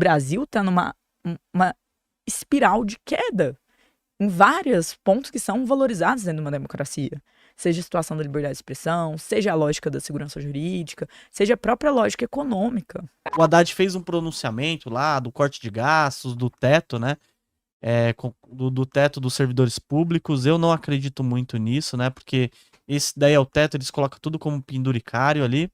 Brasil está uma espiral de queda em vários pontos que são valorizados dentro de uma democracia. Seja a situação da liberdade de expressão, seja a lógica da segurança jurídica, seja a própria lógica econômica. O Haddad fez um pronunciamento lá do corte de gastos, do teto, né? Do teto dos servidores públicos. Eu não acredito muito nisso, né? Porque esse daí é o teto, eles colocam tudo como penduricário ali.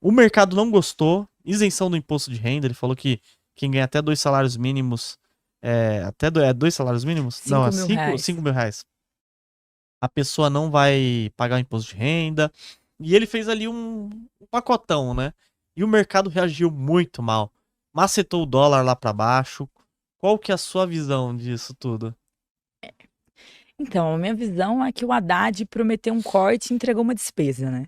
O mercado não gostou. Isenção do imposto de renda. Ele falou que quem ganha até 2 salários mínimos... até 2 salários mínimos? 5 mil reais. A pessoa não vai pagar o imposto de renda. E ele fez ali um pacotão, né? E o mercado reagiu muito mal. Macetou o dólar lá pra baixo. Qual que é a sua visão disso tudo? Então, a minha visão é que o Haddad prometeu um corte e entregou uma despesa, né?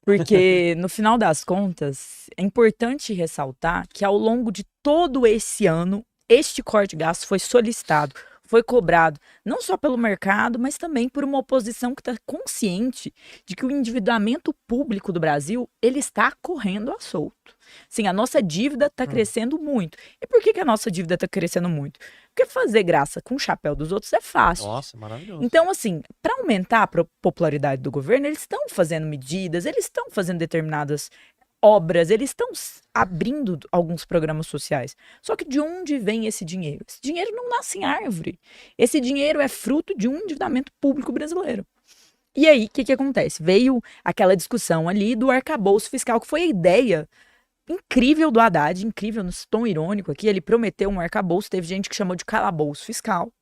Porque, no final das contas, é importante ressaltar que ao longo de todo esse ano, este corte de gastos foi solicitado, foi cobrado, não só pelo mercado, mas também por uma oposição que está consciente de que o endividamento público do Brasil, ele está correndo à solto. Sim, a nossa dívida está crescendo muito. E por que a nossa dívida está crescendo muito? Porque fazer graça com o chapéu dos outros é fácil. Nossa, maravilhoso. Então, assim, para aumentar a popularidade do governo, eles estão fazendo medidas, eles estão fazendo determinadas obras, eles estão abrindo alguns programas sociais. Só que de onde vem esse dinheiro? Esse dinheiro não nasce em árvore. Esse dinheiro é fruto de um endividamento público brasileiro. E aí, o que acontece? Veio aquela discussão ali do arcabouço fiscal, que foi a ideia incrível do Haddad, incrível no tom irônico aqui. Ele prometeu um arcabouço, teve gente que chamou de calabouço fiscal.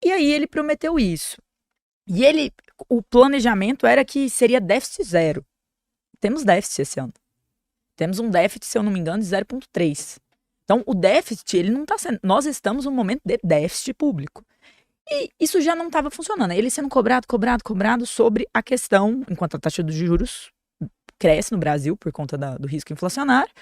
E aí ele prometeu isso. E o planejamento era que seria déficit zero. Temos déficit esse ano. Temos um déficit, se eu não me engano, de 0,3. Então, o déficit, ele não está sendo... Nós estamos num momento de déficit público. E isso já não estava funcionando. Ele sendo cobrado sobre a questão, enquanto a taxa de juros cresce no Brasil por conta do risco inflacionário,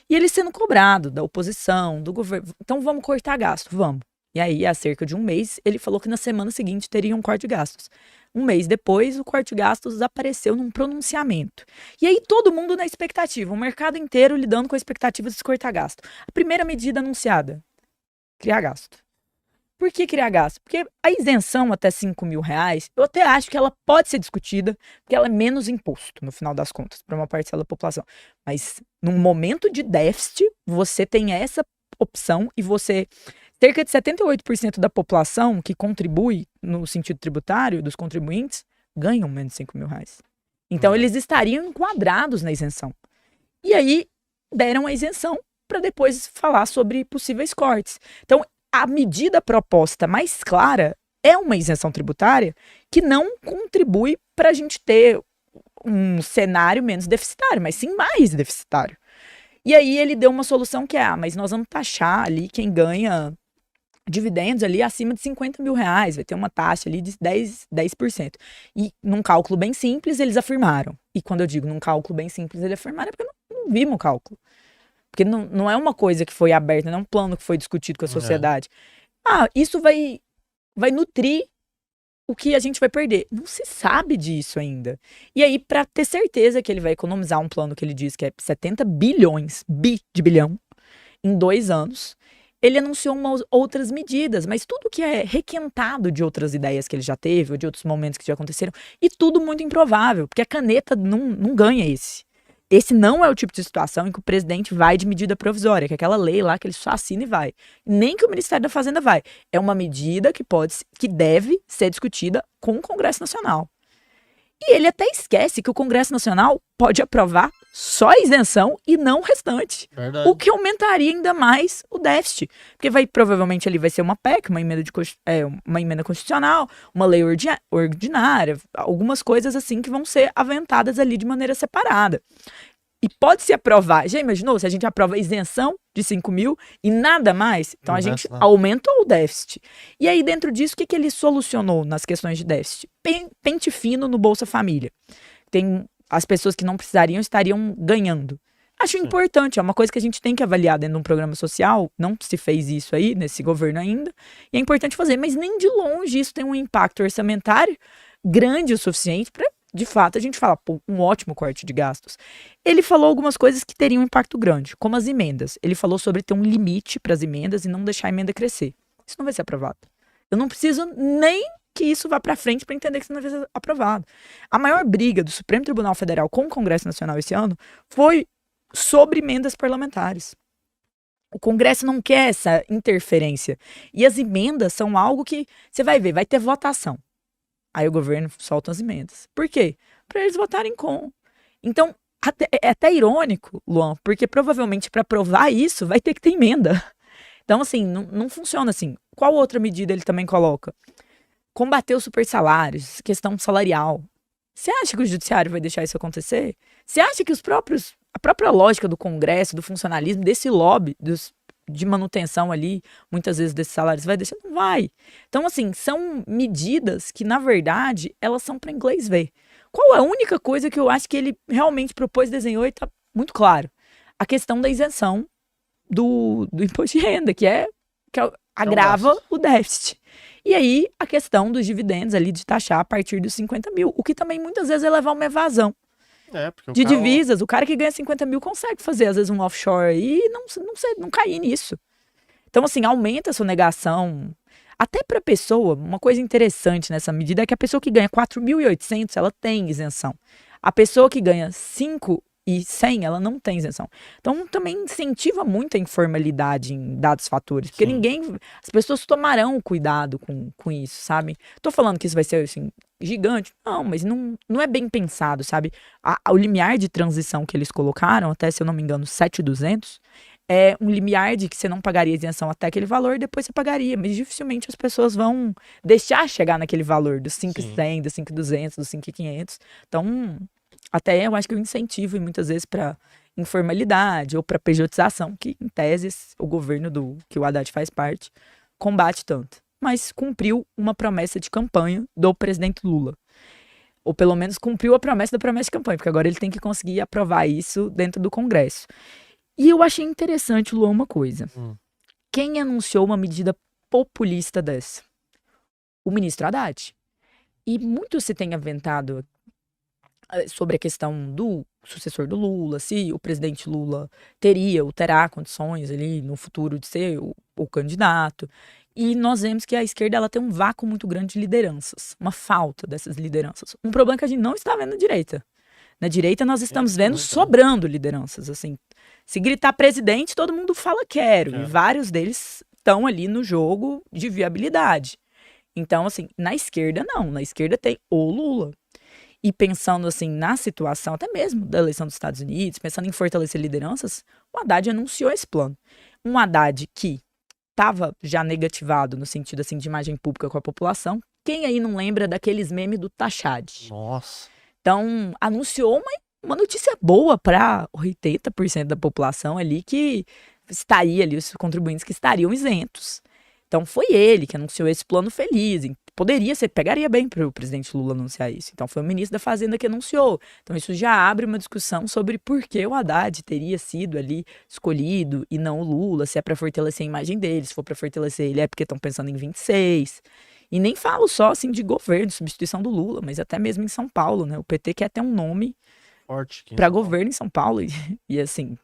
e ele sendo cobrado da oposição, do governo. Então, vamos cortar gasto, vamos. E aí, há cerca de um mês, ele falou que na semana seguinte teria um corte de gastos. Um mês depois, o corte de gastos apareceu num pronunciamento. E aí, todo mundo na expectativa, o mercado inteiro lidando com a expectativa de se cortar gasto. A primeira medida anunciada, criar gasto. Por que criar gasto? Porque a isenção até 5 mil reais, eu até acho que ela pode ser discutida, porque ela é menos imposto, no final das contas, para uma parcela da população. Mas, num momento de déficit, você tem essa opção e você... Cerca de 78% da população que contribui no sentido tributário, dos contribuintes, ganham menos de 5 mil reais. Então, eles estariam enquadrados na isenção. E aí, deram a isenção para depois falar sobre possíveis cortes. Então, a medida proposta mais clara é uma isenção tributária que não contribui para a gente ter um cenário menos deficitário, mas sim mais deficitário. E aí, ele deu uma solução que é, mas nós vamos taxar ali quem ganha dividendos ali acima de 50 mil reais, vai ter uma taxa ali de 10%. E num cálculo bem simples, eles afirmaram. E quando eu digo num cálculo bem simples, eles afirmaram, é porque não vimos o cálculo. Porque não é uma coisa que foi aberta, não é um plano que foi discutido com a sociedade. Isso vai nutrir o que a gente vai perder. Não se sabe disso ainda. E aí, para ter certeza que ele vai economizar um plano que ele diz que é 70 bilhões, de bilhão, em 2 anos, ele anunciou outras medidas, mas tudo que é requentado de outras ideias que ele já teve, ou de outros momentos que já aconteceram, e tudo muito improvável, porque a caneta não ganha esse. Esse não é o tipo de situação em que o presidente vai de medida provisória, que é aquela lei lá que ele só assina e vai. Nem que o Ministério da Fazenda vai. É uma medida que deve ser discutida com o Congresso Nacional. E ele até esquece que o Congresso Nacional pode aprovar só a isenção e não o restante. Verdade. O que aumentaria ainda mais o déficit. Porque provavelmente ali vai ser uma PEC, uma emenda constitucional, uma lei ordinária, algumas coisas assim que vão ser aventadas ali de maneira separada. E pode se aprovar. Já imaginou se a gente aprova a isenção de 5 mil e nada mais? Então a gente aumentou o déficit. E aí dentro disso, o que ele solucionou nas questões de déficit? Pente fino no Bolsa Família. As pessoas que não precisariam estariam ganhando. Acho importante, é uma coisa que a gente tem que avaliar dentro de um programa social. Não se fez isso aí, nesse governo ainda. E é importante fazer, mas nem de longe isso tem um impacto orçamentário grande o suficiente para de fato, a gente fala, pô, um ótimo corte de gastos. Ele falou algumas coisas que teriam um impacto grande, como as emendas. Ele falou sobre ter um limite para as emendas e não deixar a emenda crescer. Isso não vai ser aprovado. Eu não preciso nem que isso vá para frente para entender que isso não vai ser aprovado. A maior briga do Supremo Tribunal Federal com o Congresso Nacional esse ano foi sobre emendas parlamentares. O Congresso não quer essa interferência. E as emendas são algo que você vai ver, vai ter votação. Aí o governo solta as emendas. Por quê? Para eles votarem com. Então, é até irônico, Luan, porque provavelmente para aprovar isso vai ter que ter emenda. Então, assim, não funciona assim. Qual outra medida ele também coloca? Combater os supersalários, questão salarial. Você acha que o judiciário vai deixar isso acontecer? Você acha que a própria lógica do Congresso, do funcionalismo, desse lobby de manutenção ali, muitas vezes desses salários, vai deixar? Não vai. Então, assim, são medidas que, na verdade, elas são para inglês ver. Qual a única coisa que eu acho que ele realmente propôs, desenhou e está muito claro? A questão da isenção do imposto de renda, que agrava o déficit. E aí, a questão dos dividendos ali, de taxar a partir dos 50 mil, o que também muitas vezes é levar uma evasão de divisas. O cara que ganha 50 mil consegue fazer, às vezes, um offshore e não cair nisso. Então, assim, aumenta a sonegação. Até para a pessoa, uma coisa interessante nessa medida é que a pessoa que ganha 4.800, ela tem isenção. A pessoa que ganha 5.100, ela não tem isenção. Então, também incentiva muito a informalidade em dados fatores. Porque as pessoas tomarão cuidado com isso, sabe? Tô falando que isso vai ser, assim, gigante. Não, mas não é bem pensado, sabe? O limiar de transição que eles colocaram, até, se eu não me engano, 7.200, é um limiar de que você não pagaria isenção até aquele valor e depois você pagaria. Mas dificilmente as pessoas vão deixar chegar naquele valor dos 5.100, dos 5.200, dos 5.500. Então, até eu acho que o incentivo, e muitas vezes, para informalidade ou para pejotização, que em tese o governo que o Haddad faz parte, combate tanto. Mas cumpriu uma promessa de campanha do presidente Lula. Ou pelo menos cumpriu a promessa da promessa de campanha, porque agora ele tem que conseguir aprovar isso dentro do Congresso. E eu achei interessante, Luan, uma coisa. Quem anunciou uma medida populista dessa? O ministro Haddad. E muito se tem aventado sobre a questão do sucessor do Lula, se o presidente Lula teria ou terá condições ali no futuro de ser o candidato. E nós vemos que a esquerda ela tem um vácuo muito grande de lideranças, uma falta dessas lideranças. Um problema que a gente não está vendo na direita. Na direita nós estamos vendo sobrando lideranças, assim. Se gritar presidente, todo mundo fala quero. E vários deles estão ali no jogo de viabilidade. Então, assim, na esquerda não. Na esquerda tem o Lula. E pensando, assim, na situação até mesmo da eleição dos Estados Unidos, pensando em fortalecer lideranças, o Haddad anunciou esse plano. Um Haddad que estava já negativado no sentido, assim, de imagem pública com a população. Quem aí não lembra daqueles memes do Tachad? Nossa. Então, anunciou uma notícia boa para 80% da população ali que estaria ali, os contribuintes que estariam isentos. Então, foi ele que anunciou esse plano feliz. Pegaria bem para o presidente Lula anunciar isso. Então, foi o ministro da Fazenda que anunciou. Então, isso já abre uma discussão sobre por que o Haddad teria sido ali escolhido e não o Lula, se é para fortalecer a imagem dele, se for para fortalecer ele é porque estão pensando em 26. E nem falo só assim de governo, substituição do Lula, mas até mesmo em São Paulo, né? O PT quer ter um nome forte para governo em São Paulo. E assim,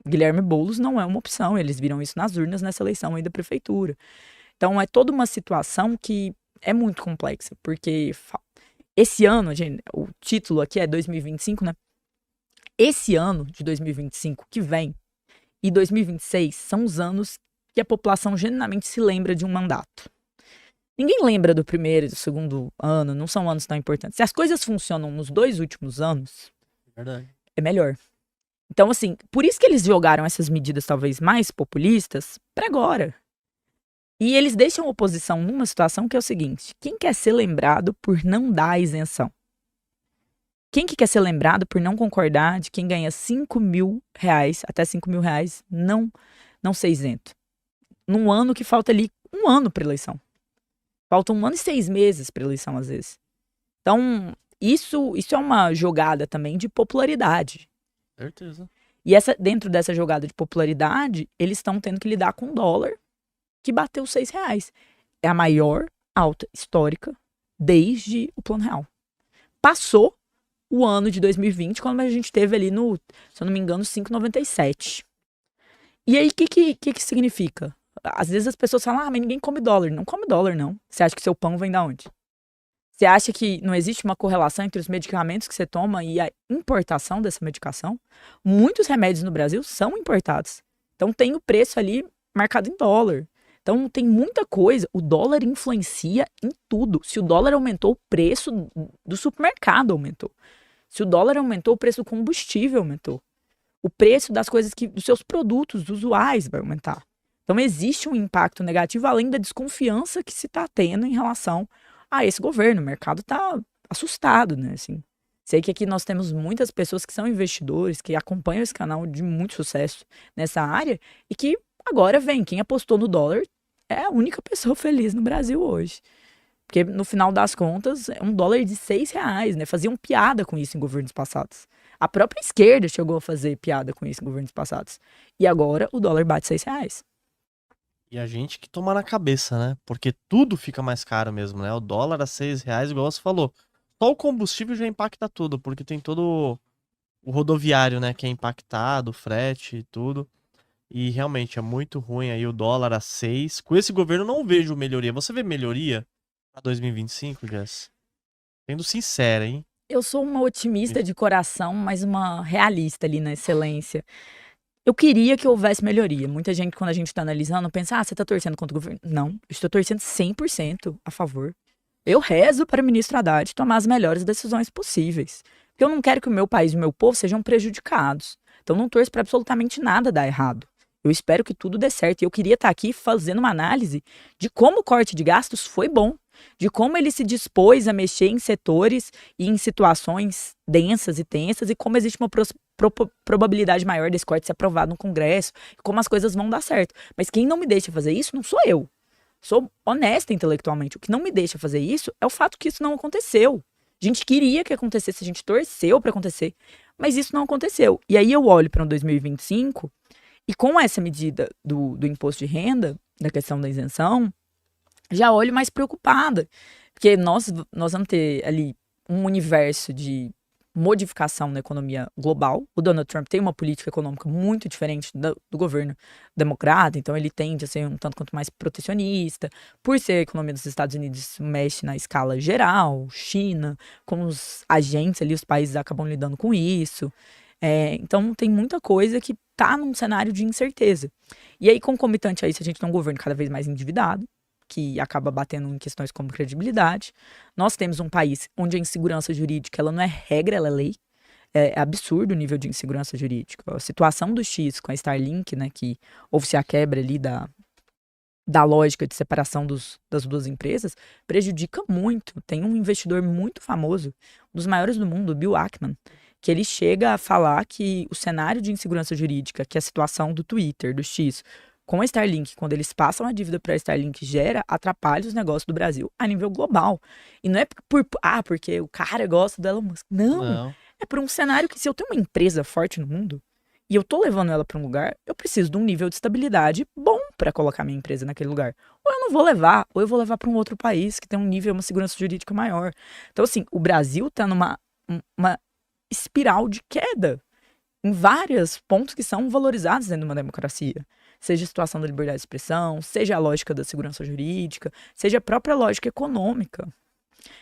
Guilherme Boulos não é uma opção. Eles viram isso nas urnas nessa eleição aí da prefeitura. Então, é toda uma situação que é muito complexa, porque esse ano, gente, o título aqui é 2025, né? Esse ano de 2025 que vem e 2026 são os anos que a população genuinamente se lembra de um mandato. Ninguém lembra do primeiro e do segundo ano, não são anos tão importantes. Se as coisas funcionam nos 2 últimos anos, é melhor. Então, assim, por isso que eles jogaram essas medidas talvez mais populistas para agora. E eles deixam a oposição numa situação que é o seguinte: quem quer ser lembrado por não dar a isenção? Quem que quer ser lembrado por não concordar de quem ganha 5 mil reais, até 5 mil reais, não ser isento? Num ano que falta ali 1 ano para eleição. Faltam 1 ano e 6 meses para eleição, às vezes. Então, isso é uma jogada também de popularidade. Certeza. E dentro dessa jogada de popularidade, eles estão tendo que lidar com o dólar que bateu R$6. É a maior alta histórica desde o Plano Real. Passou o ano de 2020, quando a gente teve ali no, se eu não me engano, 5,97. E aí, o que significa? Às vezes as pessoas falam, mas ninguém come dólar. Não come dólar, não. Você acha que seu pão vem da onde? Você acha que não existe uma correlação entre os medicamentos que você toma e a importação dessa medicação? Muitos remédios no Brasil são importados. Então tem o preço ali marcado em dólar. Então tem muita coisa. O dólar influencia em tudo. Se o dólar aumentou, o preço do supermercado aumentou. Se o dólar aumentou, o preço do combustível aumentou. O preço das coisas dos seus produtos usuais vai aumentar. Então existe um impacto negativo além da desconfiança que se está tendo em relação a esse governo. O mercado está assustado, né? Assim, sei que aqui nós temos muitas pessoas que são investidores, que acompanham esse canal de muito sucesso nessa área e que agora vem, quem apostou no dólar é a única pessoa feliz no Brasil hoje. Porque no final das contas, é um dólar de R$6, né? Faziam piada com isso em governos passados. A própria esquerda chegou a fazer piada com isso em governos passados. E agora o dólar bate R$6. E a gente que toma na cabeça, né? Porque tudo fica mais caro mesmo, né? O dólar a R$6, igual você falou. Só o combustível já impacta tudo, porque tem todo o rodoviário, né? Que é impactado, o frete e tudo. E realmente é muito ruim aí o dólar a 6. Com esse governo eu não vejo melhoria. Você vê melhoria pra 2025, Jess? Sendo sincera, hein? Eu sou uma otimista de coração, mas uma realista ali na excelência. Eu queria que houvesse melhoria. Muita gente, quando a gente está analisando, pensa, você está torcendo contra o governo. Não, eu estou torcendo 100% a favor. Eu rezo para o ministro Haddad tomar as melhores decisões possíveis. Porque eu não quero que o meu país e o meu povo sejam prejudicados. Então não torço para absolutamente nada dar errado. Eu espero que tudo dê certo. E eu queria estar aqui fazendo uma análise de como o corte de gastos foi bom. De como ele se dispôs a mexer em setores e em situações densas e tensas. E como existe uma probabilidade maior desse corte ser aprovado no Congresso. Como as coisas vão dar certo. Mas quem não me deixa fazer isso não sou eu. Sou honesta intelectualmente. O que não me deixa fazer isso é o fato que isso não aconteceu. A gente queria que acontecesse, a gente torceu para acontecer, mas isso não aconteceu. E aí eu olho para um 2025 e com essa medida do imposto de renda, da questão da isenção, já olho mais preocupada. Porque nós vamos ter ali um universo de modificação na economia global. O Donald Trump tem uma política econômica muito diferente do governo democrata, então ele tende a ser um tanto quanto mais protecionista. Por ser a economia dos Estados Unidos mexe na escala geral, China, como os agentes ali, os países acabam lidando com isso. Então tem muita coisa que está num cenário de incerteza. E aí, concomitante a isso, a gente tem um governo cada vez mais endividado, que acaba batendo em questões como credibilidade. Nós temos um país onde a insegurança jurídica ela não é regra, ela é lei. É absurdo o nível de insegurança jurídica. A situação do X com a Starlink, né, que houve-se a quebra ali da lógica de separação das duas empresas, prejudica muito. Tem um investidor muito famoso, um dos maiores do mundo, Bill Ackman, que ele chega a falar que o cenário de insegurança jurídica, que é a situação do Twitter, do X, com a Starlink, quando eles passam a dívida para a Starlink, atrapalha os negócios do Brasil a nível global. E não é porque o cara gosta do Elon Musk. Não. É por um cenário que se eu tenho uma empresa forte no mundo e eu tô levando ela para um lugar, eu preciso de um nível de estabilidade bom para colocar minha empresa naquele lugar. Ou eu não vou levar, ou eu vou levar para um outro país que tem um nível, uma segurança jurídica maior. Então, assim, o Brasil tá numa espiral de queda em vários pontos que são valorizados dentro de uma democracia. Seja a situação da liberdade de expressão, seja a lógica da segurança jurídica, seja a própria lógica econômica.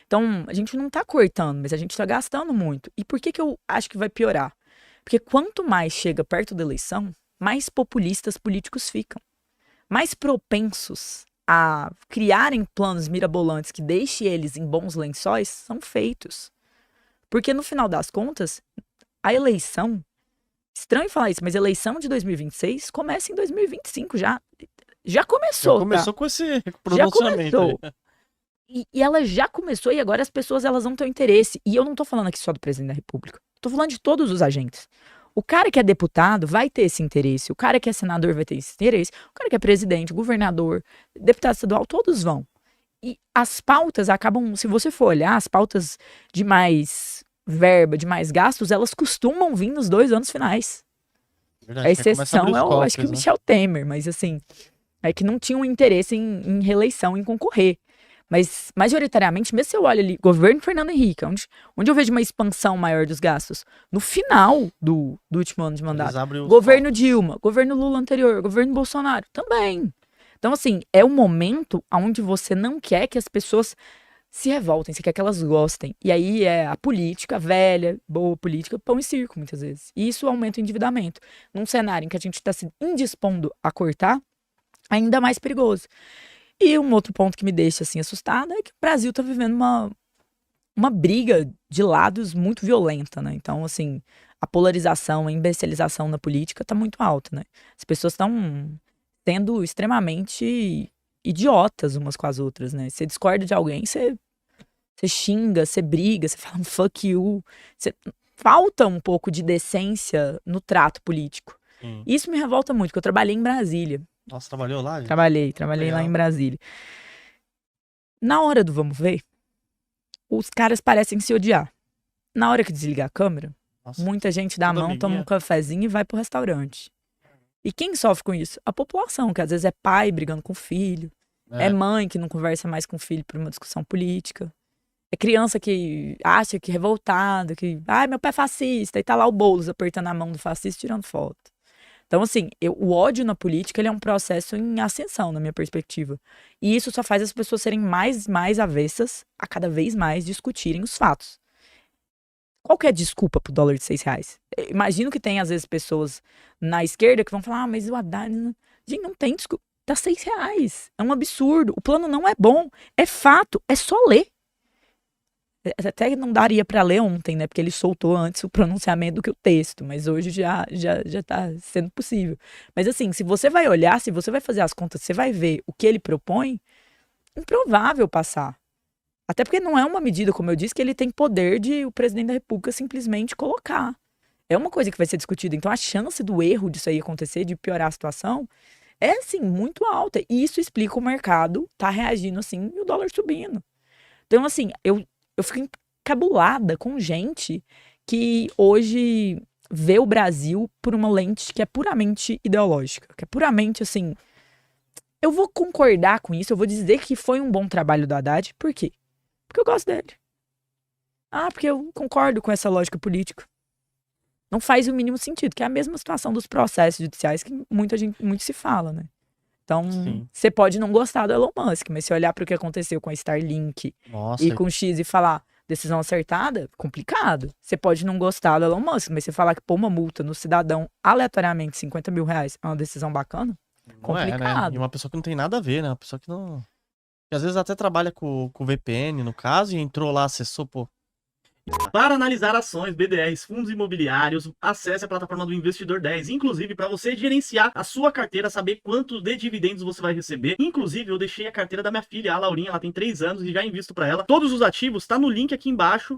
Então, a gente não está cortando, mas a gente está gastando muito. E por que eu acho que vai piorar? Porque quanto mais chega perto da eleição, mais populistas políticos ficam. Mais propensos a criarem planos mirabolantes que deixem eles em bons lençóis são feitos. Porque no final das contas, a eleição... Estranho falar isso, mas a eleição de 2026 começa em 2025 já. Já começou, Já começou com esse pronunciamento. E ela já começou e agora as pessoas elas vão ter um interesse. E eu não tô falando aqui só do presidente da República. Tô falando de todos os agentes. O cara que é deputado vai ter esse interesse. O cara que é senador vai ter esse interesse. O cara que é presidente, governador, deputado estadual, todos vão. E as pautas acabam, se você for olhar, as pautas de mais verba, de mais gastos, elas costumam vir nos 2 anos finais. Verdade, a exceção é eu acho que o Michel Temer, mas assim, é que não tinham interesse em reeleição, em concorrer. Mas, majoritariamente, mesmo se eu olho ali, governo Fernando Henrique, onde eu vejo uma expansão maior dos gastos? No final do último ano de mandato. Governo Dilma, governo Lula anterior, governo Bolsonaro, também. Então, assim, é um momento onde você não quer que as pessoas se revoltem, você quer que elas gostem. E aí é a política velha, boa política, pão e circo, muitas vezes. E isso aumenta o endividamento. Num cenário em que a gente está se indispondo a cortar, ainda mais perigoso. E um outro ponto que me deixa, assim, assustada é que o Brasil está vivendo uma briga de lados muito violenta, né? Então, assim, a polarização, a imbecilização na política está muito alta, né? As pessoas estão sendo extremamente idiotas umas com as outras, né? Você discorda de alguém, você xinga, você briga, você fala fuck you. Falta um pouco de decência no trato político. Isso me revolta muito, porque eu trabalhei em Brasília. Nossa, trabalhou lá? Gente? Trabalhei lá em Brasília. Na hora do vamos ver, os caras parecem se odiar. Na hora que desligar a câmera, muita gente dá a mão, toma um cafezinho e vai pro restaurante. E quem sofre com isso? A população, que às vezes é pai brigando com o filho, é mãe que não conversa mais com o filho por uma discussão política, é criança que acha que é revoltado, que, meu pai é fascista, e tá lá o Boulos apertando a mão do fascista e tirando foto. Então, assim, o ódio na política ele é um processo em ascensão, na minha perspectiva. E isso só faz as pessoas serem mais avessas a cada vez mais discutirem os fatos. Qual que é a desculpa pro dólar de R$6? Imagino que tem, às vezes, pessoas na esquerda que vão falar, mas o Haddad... Gente, não tem desculpa. Tá R$6. É um absurdo. O plano não é bom. É fato. É só ler. Até não daria para ler ontem, né? Porque ele soltou antes o pronunciamento do que o texto, mas hoje já tá sendo possível. Mas assim, se você vai olhar, se você vai fazer as contas, você vai ver o que ele propõe, improvável passar. Até porque não é uma medida, como eu disse, que ele tem poder de o presidente da República simplesmente colocar. É uma coisa que vai ser discutida. Então a chance do erro disso aí acontecer, de piorar a situação, é assim, muito alta. E isso explica o mercado tá reagindo assim e o dólar subindo. Então assim, eu fico encabulada com gente que hoje vê o Brasil por uma lente que é puramente ideológica, que é puramente assim. Eu vou concordar com isso, eu vou dizer que foi um bom trabalho do Haddad, por quê? Porque eu gosto dele. Porque eu concordo com essa lógica política. Não faz o mínimo sentido, que é a mesma situação dos processos judiciais que muito se fala, né? Então, você pode não gostar do Elon Musk, mas se olhar para o que aconteceu com a Starlink e com o X e falar decisão acertada, complicado. Você pode não gostar do Elon Musk, mas você falar que pôr uma multa no cidadão aleatoriamente R$50 mil é uma decisão bacana, complicado. Não é, né? E uma pessoa que não tem nada a ver, né? Uma pessoa que não... Que às vezes até trabalha com VPN, no caso, e entrou lá, acessou, pô. Para analisar ações, BDRs, fundos imobiliários, acesse a plataforma do Investidor 10. Inclusive, para você gerenciar a sua carteira, saber quantos de dividendos você vai receber. Inclusive, eu deixei a carteira da minha filha, a Laurinha, ela tem 3 anos e já invisto para ela. Todos os ativos tá no link aqui embaixo.